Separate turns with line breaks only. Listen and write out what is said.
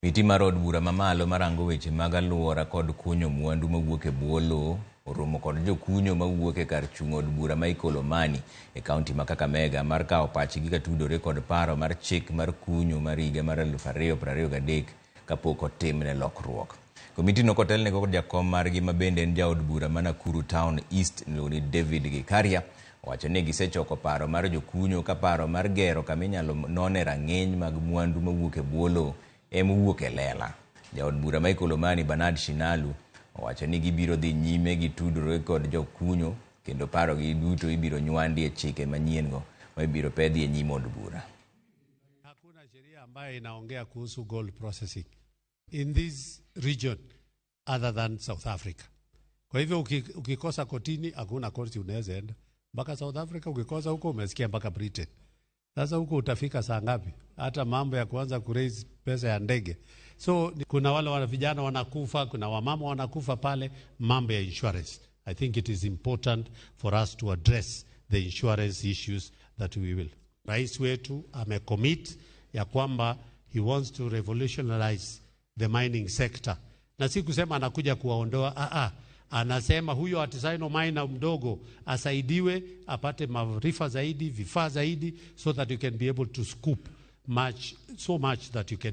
Miti mar od bura mamalo marango weche mag aluora kod kunyo mwandu mawuok e bwo lowo oromo kod jokunyo mawuok e kar chung' od bura ma Ikolomani e kaunti ma Kakamega mar kawo pachgi katudore kod paro mar chik mar kunyo mar higa mar 2023 kapok otimne lokruok. Komiti no kotelne kod jakom margi ma bende en jaod bura ma Nakuru Town East ni David Gikaria wacho ni gisechoko paro mar jokunyo ka paro mar gero kama inyalo none rang'eny mag mwandu mawuok e bwo lowo wuok e lela. Jaod bura ma Ikolomani Bernard Shinalu wacho ni gibiro dhi nyime gi tudore kod jokunyo kendo paro gi duto ibiro nywandi e chike manyien go ma ibiro pedhi e nyim od bura.
Hakuna sheria ambayo inaongea kuhusu gold processing in this region other than South Africa. Kwa hivyo ukikosa kotini hakuna korti unaweza enda. Mpaka South Africa ukikosa huko umesikia mpaka Britain. Sasa huko utafika saa ngapi? Hata mambo ya kuanza kuraise pesa ya ndege. So kuna wale vijana wanakufa, kuna wamama wanakufa pale, mambo ya insurance. I think it is important for us to address the insurance issues that we will. Rais wetu amecommit ya kwamba he wants to revolutionize the mining sector. Na si kusema anakuja kuwaondoa, anasema huyo artisanal miner mdogo asaidiwe apate maarifa zaidi, vifaa zaidi, so that you can be able to scoop so much that you can